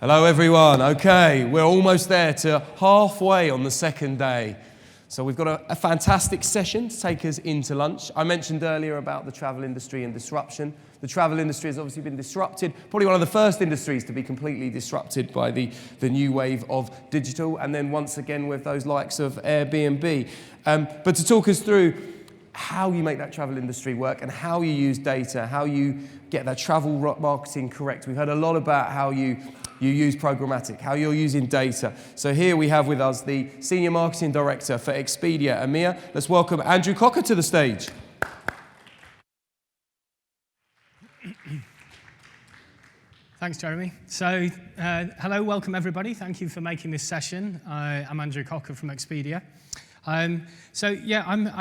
Hello everyone. Okay, we're almost there to halfway on the second day. So we've got a fantastic session to take us into lunch. I mentioned earlier about the travel industry and disruption. The travel industry has obviously been disrupted, probably one of the first industries to be completely disrupted by the new wave of digital, and then once again with those likes of Airbnb. But to talk us through how you make that travel industry work and how you use data, how you get that travel marketing correct. We've heard a lot about how you use programmatic, how you're using data. So here we have with us the Senior Marketing Director for Expedia, EMEA. Let's welcome Andrew Cocker to the stage. Thanks, Jeremy. So, hello, welcome everybody. Thank you for making this session. I'm Andrew Cocker from Expedia. I'm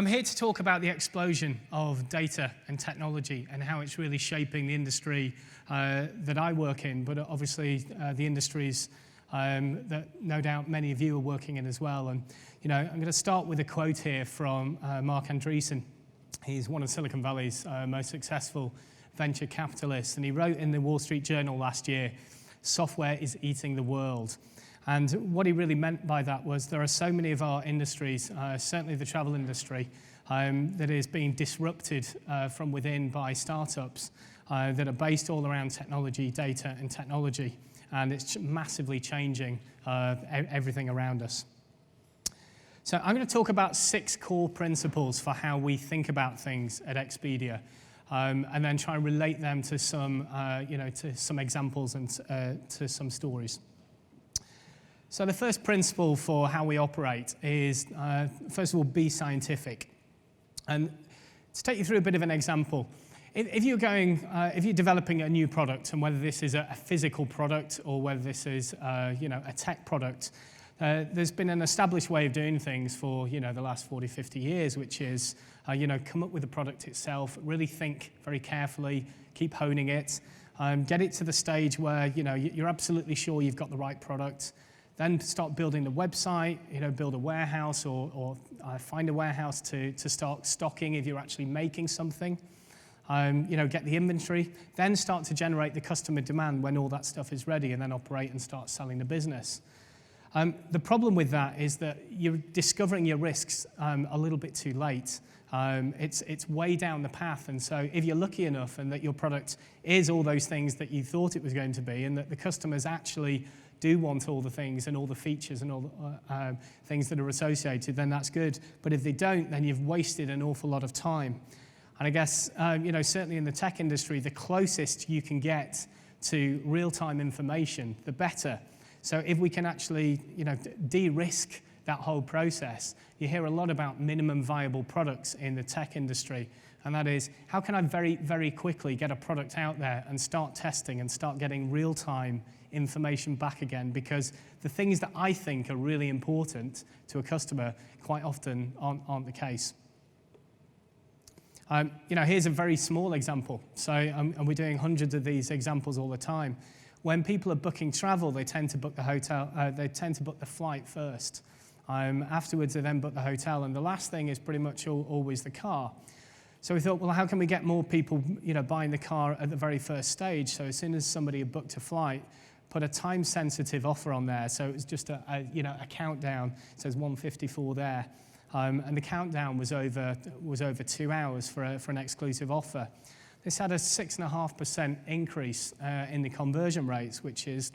here to talk about the explosion of data and technology and how it's really shaping the industry that I work in, but obviously the industries that no doubt many of you are working in as well. And I'm going to start with a quote here from Mark Andreessen. He's one of Silicon Valley's most successful venture capitalists, and he wrote in the Wall Street Journal last year, "Software is eating the world." And what he really meant by that was there are so many of our industries, certainly the travel industry, that is being disrupted from within by startups that are based all around technology, data and technology. And it's massively changing everything around us. So I'm going to talk about 6 core principles for how we think about things at Expedia, and then try and relate them to some, to some examples and to some stories. So the first principle for how we operate is, first of all, be scientific. And to take you through a bit of an example, if you're developing a new product, and whether this is a physical product or whether this is, a tech product, there's been an established way of doing things for, the last 40, 50 years, which is, come up with the product itself, really think very carefully, keep honing it, get it to the stage where, you're absolutely sure you've got the right product. Then start building the website, build a warehouse or find a warehouse to start stocking if you're actually making something. Get the inventory. Then start to generate the customer demand when all that stuff is ready, and then operate and start selling the business. The problem with that is that you're discovering your risks a little bit too late. It's way down the path, and so if you're lucky enough and that your product is all those things that you thought it was going to be, and that the customers actually do want all the things and all the features and all the things that are associated, then that's good. But if they don't, then you've wasted an awful lot of time. And I guess, certainly in the tech industry, the closest you can get to real-time information, the better. So if we can actually, de-risk that whole process, you hear a lot about minimum viable products in the tech industry. And that is, how can I very, very quickly get a product out there and start testing and start getting real-time information back again? Because the things that I think are really important to a customer quite often aren't the case. Here's a very small example. So, and we're doing hundreds of these examples all the time. When people are booking travel, they tend to book the hotel. They tend to book the flight first. Afterwards, they then book the hotel, and the last thing is pretty much always the car. So we thought, well, how can we get more people, buying the car at the very first stage? So as soon as somebody had booked a flight, put a time-sensitive offer on there. So it was just a countdown. It says 1:54 there, and the countdown was over 2 hours for an exclusive offer. This had a 6.5% increase in the conversion rates, which is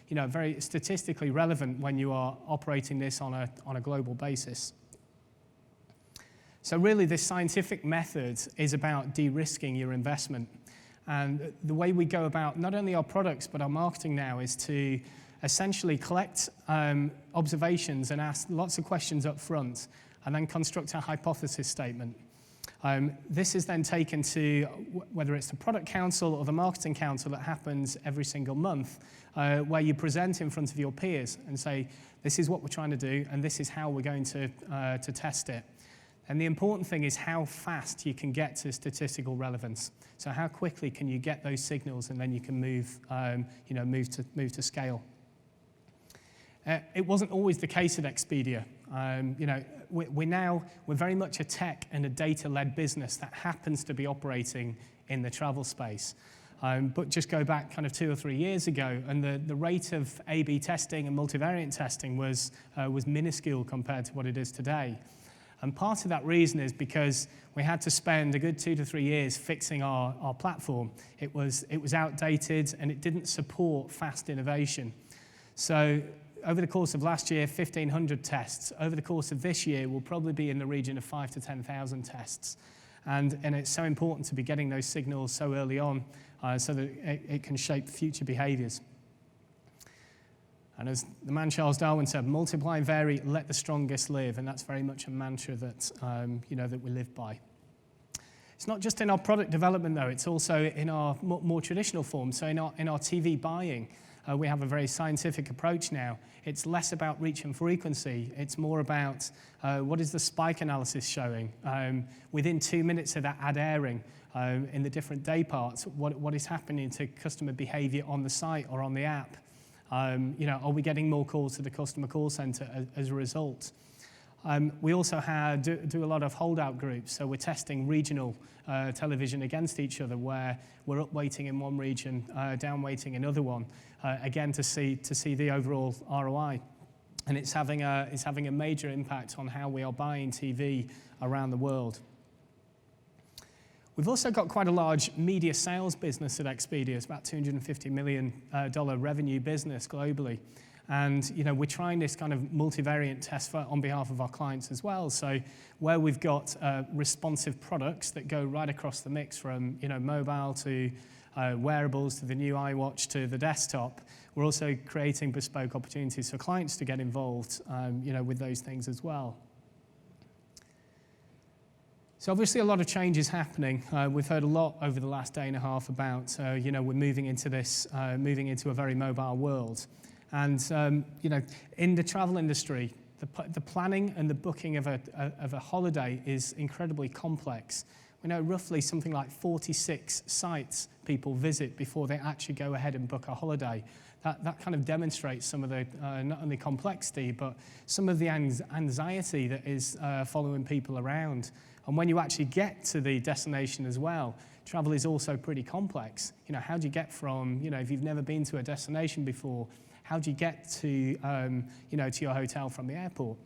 very statistically relevant when you are operating this on a global basis. So really, this scientific method is about de-risking your investment. And the way we go about not only our products, but our marketing now is to essentially collect observations and ask lots of questions up front, and then construct a hypothesis statement. This is then taken to, whether it's the product council or the marketing council that happens every single month, where you present in front of your peers and say, this is what we're trying to do, and this is how we're going to test it. And the important thing is how fast you can get to statistical relevance. So how quickly can you get those signals, and then you can move to scale. It wasn't always the case at Expedia. We're very much a tech and a data-led business that happens to be operating in the travel space. But just go back kind of 2 or 3 years ago, and the rate of A/B testing and multivariant testing was minuscule compared to what it is today. And part of that reason is because we had to spend a good 2 to 3 years fixing our platform. It was outdated and it didn't support fast innovation. So over the course of last year, 1,500 tests. Over the course of this year, we'll probably be in the region of 5,000 to 10,000 tests. And it's so important to be getting those signals so early on so that it can shape future behaviors. And as the man Charles Darwin said, multiply and vary, let the strongest live. And that's very much a mantra that, that we live by. It's not just in our product development, though. It's also in our more traditional form. So in our TV buying, we have a very scientific approach now. It's less about reach and frequency. It's more about what is the spike analysis showing. Within 2 minutes of that ad airing, in the different day parts, what is happening to customer behavior on the site or on the app? Are we getting more calls to the customer call center as a result? We also do a lot of holdout groups, so we're testing regional television against each other, where we're up weighting in one region, down weighting in another one, again to see the overall ROI, and it's having a major impact on how we are buying TV around the world. We've also got quite a large media sales business at Expedia. It's about $250 million revenue business globally. And we're trying this kind of multivariant test on behalf of our clients as well. So where we've got responsive products that go right across the mix, from mobile to wearables to the new iWatch to the desktop, we're also creating bespoke opportunities for clients to get involved with those things as well. So obviously a lot of change is happening. We've heard a lot over the last day and a half about we're moving into a very mobile world. And in the travel industry, the planning and the booking of a holiday is incredibly complex. We know roughly something like 46 sites people visit before they actually go ahead and book a holiday. That kind of demonstrates some of the not only complexity, but some of the anxiety that is following people around. And when you actually get to the destination as well, travel is also pretty complex. How do you get from, if you've never been to a destination before, how do you get to, to your hotel from the airport?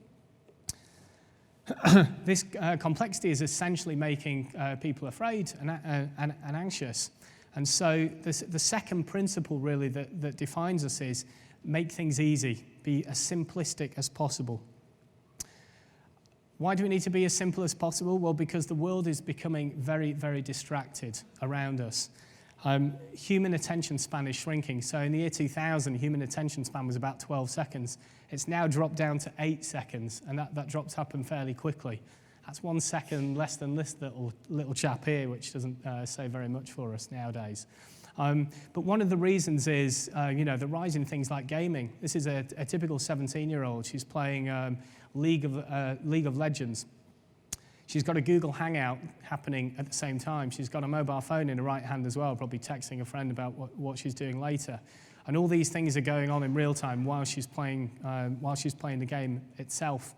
This complexity is essentially making people afraid and anxious. And so the second principle really that defines us is make things easy, be as simplistic as possible. Why do we need to be as simple as possible? Well, because the world is becoming very, very distracted around us. Human attention span is shrinking. So in the year 2000, human attention span was about 12 seconds. It's now dropped down to 8 seconds, and that drops happen fairly quickly. That's 1 second less than this little chap here, which doesn't say very much for us nowadays. But one of the reasons is, the rise in things like gaming. This is a typical 17-year-old. She's playing League of Legends. She's got a Google Hangout happening at the same time. She's got a mobile phone in her right hand as well, probably texting a friend about what she's doing later. And all these things are going on in real time while she's playing the game itself.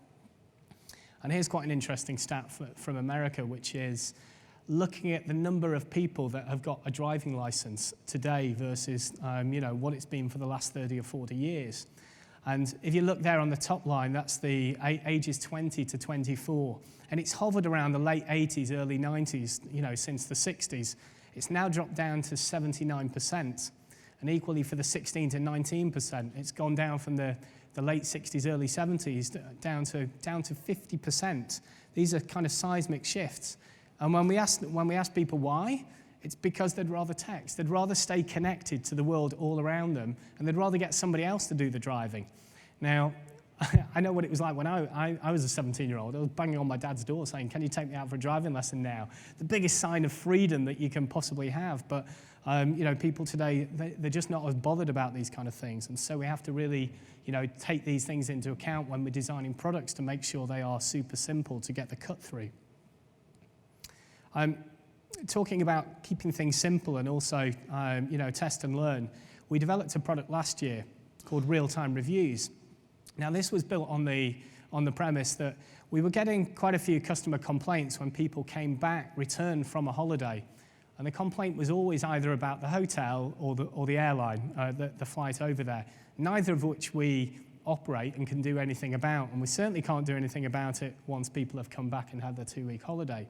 And here's quite an interesting stat from America, which is looking at the number of people that have got a driving license today versus what it's been for the last 30 or 40 years. And if you look there on the top line, that's the ages 20 to 24. And it's hovered around the late 80s, early 90s, since the 60s. It's now dropped down to 79%. And equally for the 16 to 19%, it's gone down from the late 60s, early 70s, down to 50%. These are kind of seismic shifts. And when we ask people why, it's because they'd rather text. They'd rather stay connected to the world all around them, and they'd rather get somebody else to do the driving. Now, I know what it was like when I was a 17-year-old. I was banging on my dad's door saying, "Can you take me out for a driving lesson now?" The biggest sign of freedom that you can possibly have. But people today, they're just not as bothered about these kind of things. And so we have to really, take these things into account when we're designing products to make sure they are super simple to get the cut through. Talking about keeping things simple and also, test and learn, we developed a product last year called Real-Time Reviews. Now, this was built on the premise that we were getting quite a few customer complaints when people came back, returned from a holiday, And the complaint was always either about the hotel or the airline, the flight over there, neither of which we operate and can do anything about. And we certainly can't do anything about it once people have come back and had their 2-week holiday.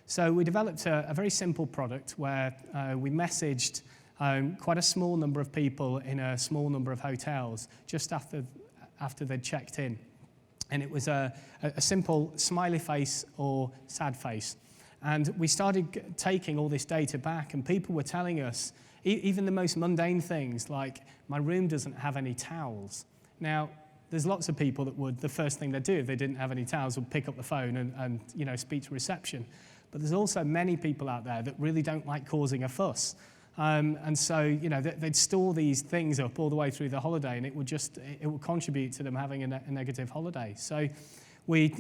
So we developed a very simple product where we messaged quite a small number of people in a small number of hotels just after they'd checked in. And it was a simple smiley face or sad face. And we started taking all this data back, and people were telling us even the most mundane things like, my room doesn't have any towels. Now, there's lots of people that would, the first thing they'd do if they didn't have any towels would pick up the phone and speak to reception. But there's also many people out there that really don't like causing a fuss. And so, they'd store these things up all the way through the holiday, and it would contribute to them having a negative holiday. So we,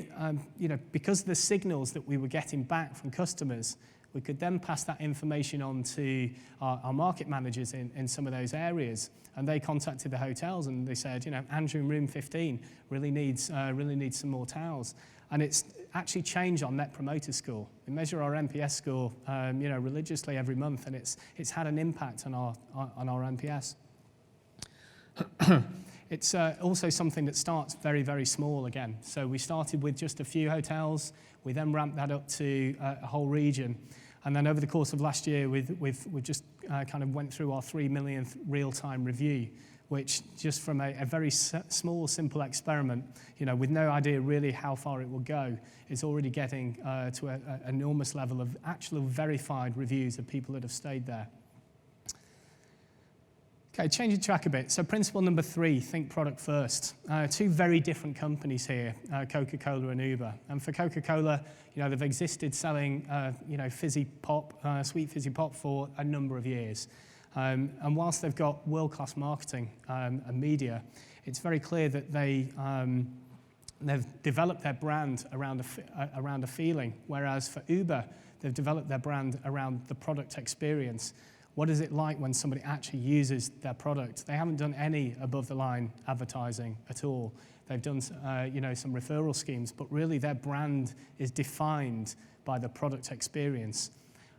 because of the signals that we were getting back from customers, we could then pass that information on to our market managers in some of those areas. And they contacted the hotels and they said, Andrew in room 15 really needs some more towels. And it's actually changed our Net Promoter Score. We measure our NPS score, religiously every month, and it's had an impact on our NPS. It's also something that starts very, very small again. So we started with just a few hotels. We then ramped that up to a whole region. And then over the course of last year, we've just kind of went through our 3 millionth real-time review, which just from a very small, simple experiment, with no idea really how far it will go, is already getting to an enormous level of actual verified reviews of people that have stayed there. Okay, changing track a bit. So principle number 3, think product first. 2 very different companies here, Coca-Cola and Uber. And for Coca-Cola, they've existed selling, fizzy pop, sweet fizzy pop for a number of years. And whilst they've got world-class marketing and media, it's very clear that they've developed their brand around a feeling, whereas for Uber, they've developed their brand around the product experience. What is it like when somebody actually uses their product? They haven't done any above-the-line advertising at all. They've done, some referral schemes, but really their brand is defined by the product experience.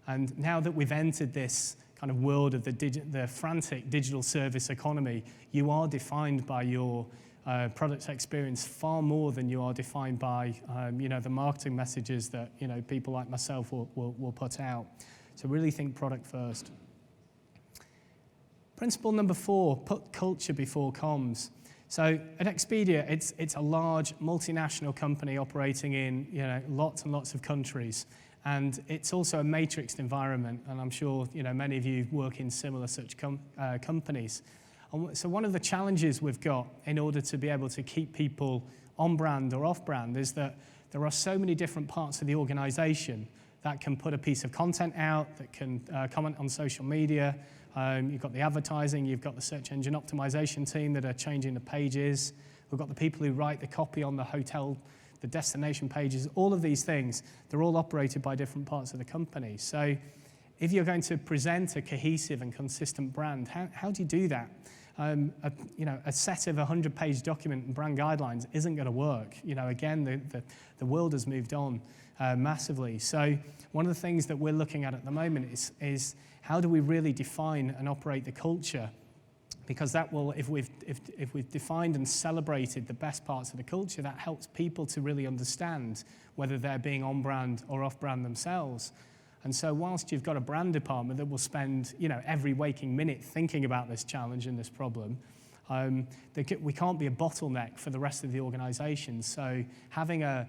And now that we've entered this kind of world of the frantic digital service economy, you are defined by your product experience far more than you are defined by, the marketing messages that, people like myself will put out. So really think product first. Principle number 4, put culture before comms. So at Expedia, it's a large multinational company operating in lots and lots of countries. And it's also a matrixed environment, and I'm sure many of you work in similar such companies. And so one of the challenges we've got in order to be able to keep people on brand or off brand is that there are so many different parts of the organization that can put a piece of content out, that can comment on social media. You've got the advertising, you've got the search engine optimization team that are changing the pages. We've got the people who write the copy on the hotel, the destination pages, all of these things, they're all operated by different parts of the company. So if you're going to present a cohesive and consistent brand, how do you do that? A set of 100-page document and brand guidelines isn't going to work. Again, the world has moved on massively. So one of the things that we're looking at the moment is how do we really define and operate the culture? Because that will, if we've defined and celebrated the best parts of the culture, that helps people to really understand whether they're being on brand or off brand themselves. And so whilst you've got a brand department that will spend every waking minute thinking about this challenge and this problem, we can't be a bottleneck for the rest of the organization. So having a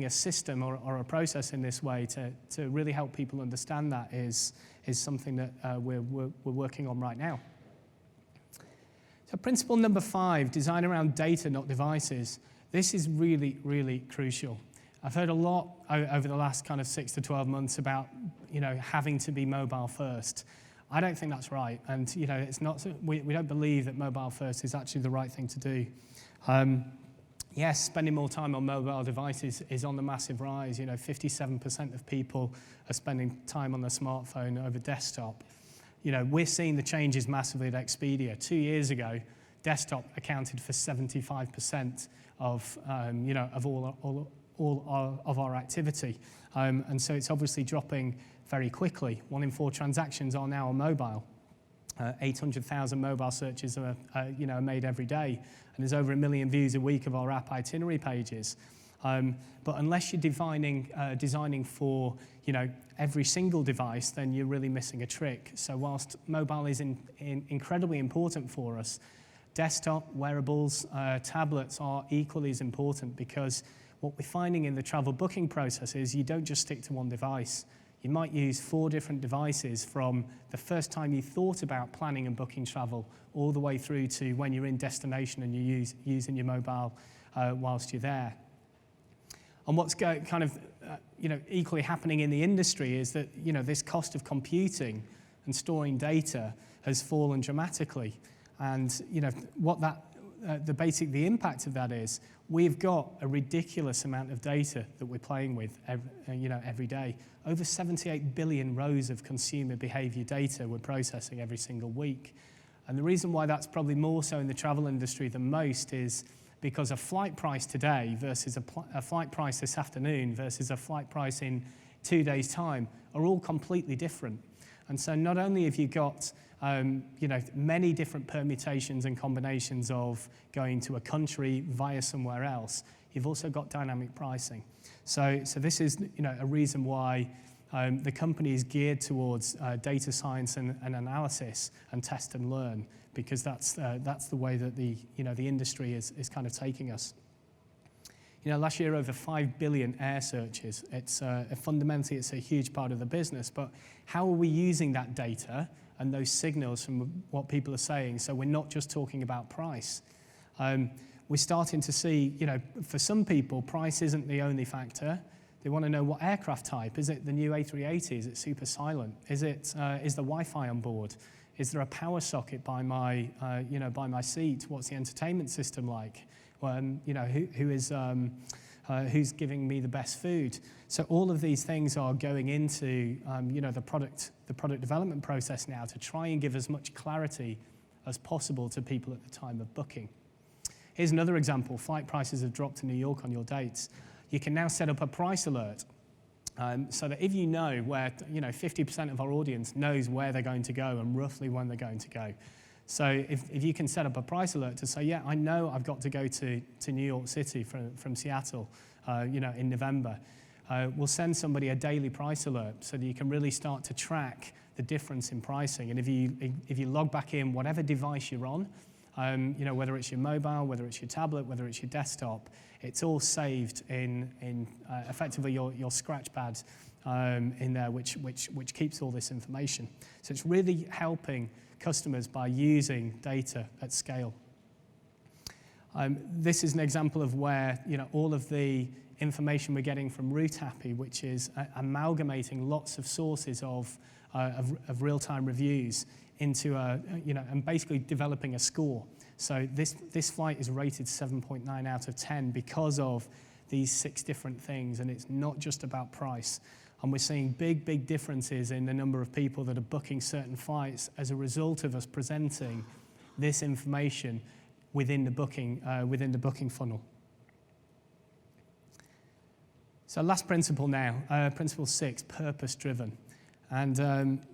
system or a process in this way to really help people understand that is something that we're working on right now. So principle number 5, design around data, not devices. This is really, really crucial. I've heard a lot over the last kind of 6 to 12 months about, having to be mobile first. I don't think that's right, and it's not. We don't believe that mobile first is actually the right thing to do. Yes, spending more time on mobile devices is on the massive rise. 57% of people are spending time on their smartphone over desktop. We're seeing the changes massively at Expedia. 2 years ago, desktop accounted for 75% of all of our activity. And so it's obviously dropping very quickly. 1 in 4 transactions are now on mobile. 800,000 mobile searches are made every day, and there's over 1 million views a week of our app itinerary pages. But unless you're designing for every single device, then you're really missing a trick. So whilst mobile is incredibly important for us, desktop, wearables, tablets are equally as important, because what we're finding in the travel booking process is you don't just stick to one device. You might use 4 different devices from the first time you thought about planning and booking travel all the way through to when you're in destination and you're using your mobile whilst you're there. And what's equally happening in the industry is that this cost of computing and storing data has fallen dramatically. And what the impact of that is, we've got a ridiculous amount of data that we're playing with every day. Over 78 billion rows of consumer behavior data we're processing every single week. And the reason why that's probably more so in the travel industry than most is because a flight price today versus a flight price this afternoon versus a flight price in 2 days' time are all completely different. And so not only have you got many different permutations and combinations of going to a country via somewhere else, you've also got dynamic pricing. So this is a reason why the company is geared towards data science and analysis and test and learn, because that's the way that the industry is kind of taking us. Last year over 5 billion air searches. It's fundamentally it's a huge part of the business, but how are we using that data and those signals from what people are saying? So we're not just talking about price. We're starting to see, for some people, price isn't the only factor. They want to know what aircraft type. Is it the new A380? Is it super silent? Is the Wi-Fi on board? Is there a power socket by my seat? What's the entertainment system like? Who's giving me the best food? So all of these things are going into the product development process now to try and give as much clarity as possible to people at the time of booking. Here's another example. Flight prices have dropped to New York on your dates. You can now set up a price alert, so that if you know where 50% of our audience knows where they're going to go and roughly when they're going to go. So if you can set up a price alert to say, yeah, I know I've got to go to New York City from Seattle, in November, we'll send somebody a daily price alert so that you can really start to track the difference in pricing. And if you log back in whatever device you're on, whether it's your mobile, whether it's your tablet, whether it's your desktop, it's all saved in effectively your scratch pad in there, which keeps all this information. So it's really helping customers by using data at scale. This is an example of where all of the information we're getting from RouteHappy, which is amalgamating lots of sources of real-time reviews into and basically developing a score. So this flight is rated 7.9 out of 10 because of these 6 different things, and it's not just about price. And we're seeing big differences in the number of people that are booking certain flights as a result of us presenting this information within the booking funnel. So last principle now, principle 6, purpose-driven. And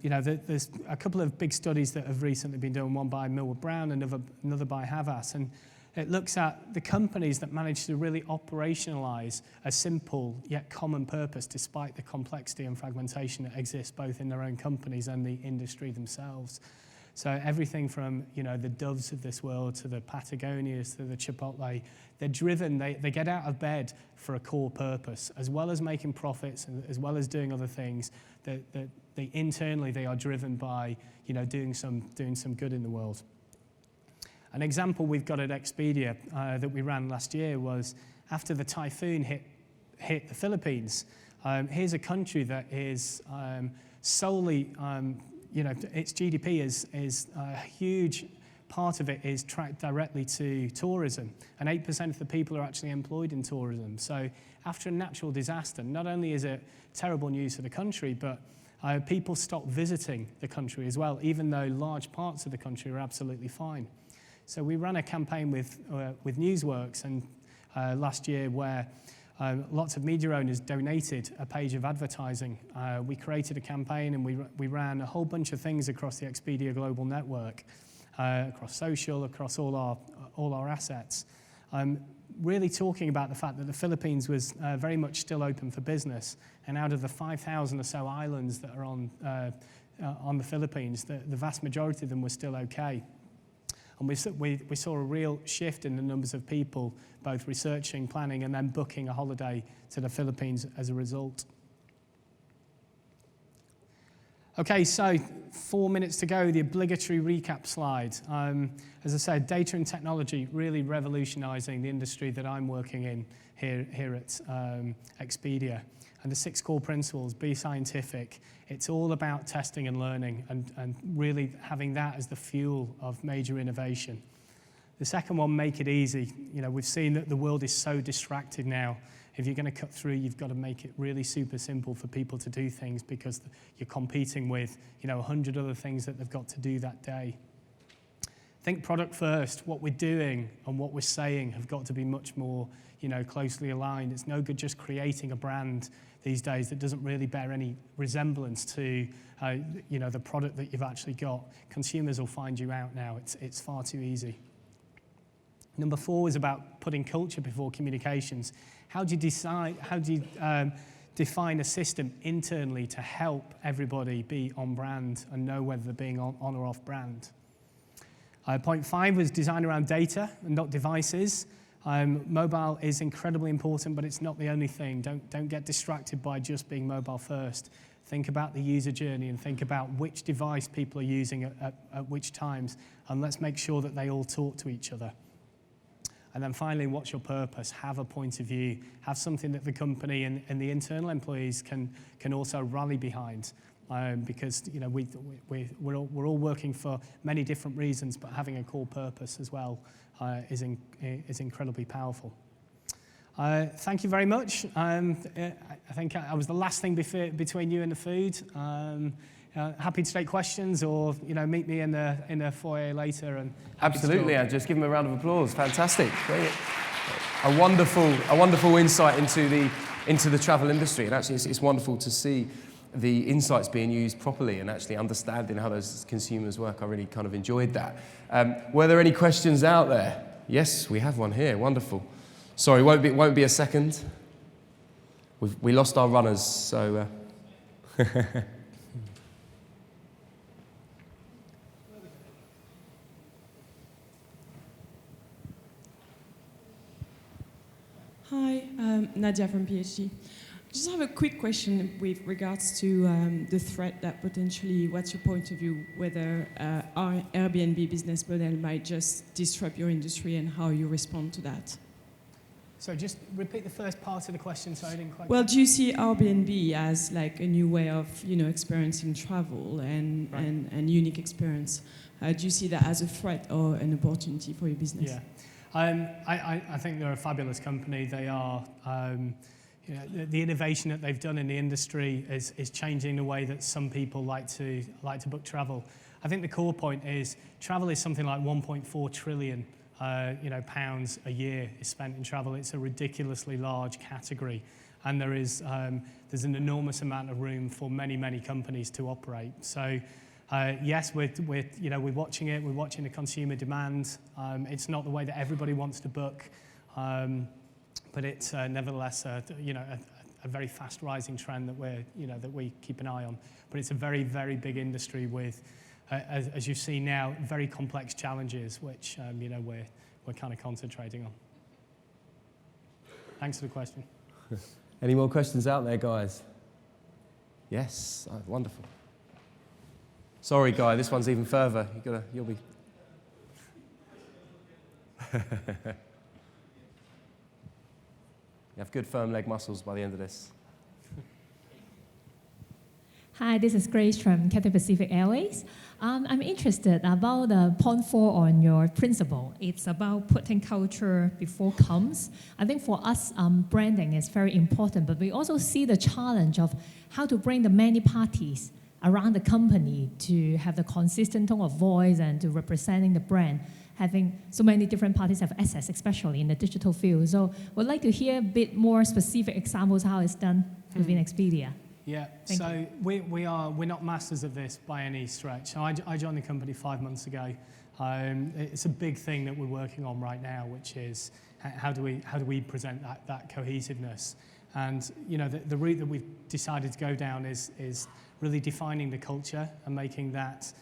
there's a couple of big studies that have recently been done, one by Millward Brown, another by Havas, and it looks at the companies that manage to really operationalize a simple yet common purpose despite the complexity and fragmentation that exists both in their own companies and the industry themselves. So everything from the Doves of this world to the Patagonias to the Chipotle, they're driven, they get out of bed for a core purpose, as well as making profits and as well as doing other things. That they internally they are driven by doing some good in the world. An example we've got at Expedia that we ran last year was after the typhoon hit the Philippines. Here's a country that is solely its GDP is a huge part of it is tracked directly to tourism, and 8% of the people are actually employed in tourism. So after a natural disaster, not only is it terrible news for the country, but people stop visiting the country as well, even though large parts of the country are absolutely fine. So we ran a campaign with Newsworks and last year where Lots of media owners donated a page of advertising. We created a campaign and we ran a whole bunch of things across the Expedia global network, across social, across all our assets. Really talking about the fact that the Philippines was very much still open for business, and out of the 5,000 or so islands that are on the Philippines, the vast majority of them were still okay. And we saw a real shift in the numbers of people both researching, planning, and then booking a holiday to the Philippines as a result. Okay, so 4 minutes to go, the obligatory recap slide. As I said, data and technology really revolutionizing the industry that I'm working in here at Expedia. And the 6 core principles: be scientific. It's all about testing and learning and really having that as the fuel of major innovation. The second one, make it easy. We've seen that the world is so distracted now. If you're going to cut through, you've got to make it really super simple for people to do things, because you're competing with 100 other things that they've got to do that day. Think product first. What we're doing and what we're saying have got to be much more closely aligned. It's no good just creating a brand these days that doesn't really bear any resemblance to the product that you've actually got. Consumers will find you out now. It's far too easy. Number 4 is about putting culture before communications. How do you define a system internally to help everybody be on brand and know whether they're being on or off brand? Point 5 was design around data and not devices. Mobile is incredibly important, but it's not the only thing. Don't get distracted by just being mobile first. Think about the user journey and think about which device people are using at which times, and let's make sure that they all talk to each other. And then finally, what's your purpose? Have a point of view. Have something that the company and the internal employees can also rally behind. Because we're all working for many different reasons, but having a core purpose as well is incredibly powerful. Thank you very much. I think I was the last thing between you and the food. Happy to take questions, or meet me in the foyer later. And absolutely, and just give them a round of applause. Fantastic, great. A wonderful insight into the travel industry, and actually it's wonderful to see the insights being used properly and actually understanding how those consumers work. I really kind of enjoyed that. Were there any questions out there? Yes, we have one here. Wonderful. Sorry, won't be a second. We lost our runners, so. Hi, Nadia from PhD. Just have a quick question with regards to the threat that potentially, what's your point of view, whether our Airbnb business model might just disrupt your industry and how you respond to that? So just repeat the first part of the question, so I didn't quite... Well, do you see Airbnb as like a new way of, experiencing travel and, right. and unique experience? Do you see that as a threat or an opportunity for your business? Yeah. I think they're a fabulous company. They are... the innovation that they've done in the industry is changing the way that some people like to book travel. I think the core point is travel is something like 1.4 trillion pounds a year is spent in travel. It's a ridiculously large category, and there's an enormous amount of room for many companies to operate. So yes, we're watching it. We're watching the consumer demand. It's not the way that everybody wants to book. But it's nevertheless a very fast rising trend that we keep an eye on. But it's a very big industry with, as you've seen now, very complex challenges, which we're kind of concentrating on. Thanks for the question. Any more questions out there, guys? Yes, wonderful. Sorry, Guy, this one's even further. You'll be. You have good firm leg muscles by the end of this. Hi, this is Grace from Cathay Pacific Airways. I'm interested about point 4 on your principle. It's about putting culture before comms. I think for us, branding is very important, but we also see the challenge of how to bring the many parties around the company to have the consistent tone of voice and to representing the brand. having so many different parties have access, especially in the digital field. So we'd like to hear a bit more specific examples how it's done within Expedia. Yeah, Thank so we're not masters of this by any stretch. So I joined the company 5 months ago. It's a big thing that we're working on right now, which is how do we present that cohesiveness? And you know, the route that we've decided to go down is really defining the culture and making that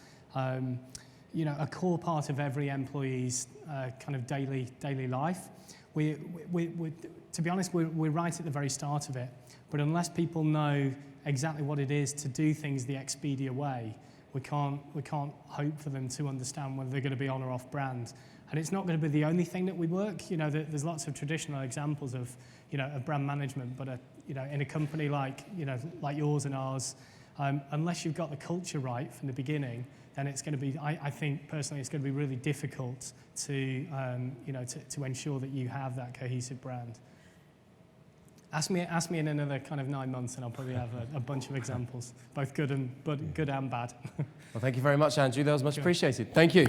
you know, a core part of every employee's kind of daily life. To be honest, we're right at the very start of it. But unless people know exactly what it is to do things the Expedia way, we can't hope for them to understand whether they're going to be on or off brand. And it's not going to be the only thing that we work. You know, there's lots of traditional examples of, you know, of brand management, but you know, in a company like, you know, like yours and ours, unless you've got the culture right from the beginning, then it's going to be, I think personally, it's going to be really difficult to, you know, to ensure that you have that cohesive brand. Ask me in another kind of 9 months, and I'll probably have a bunch of examples, both good and bad. Well, thank you very much, Andrew. That was much appreciated. Thank you.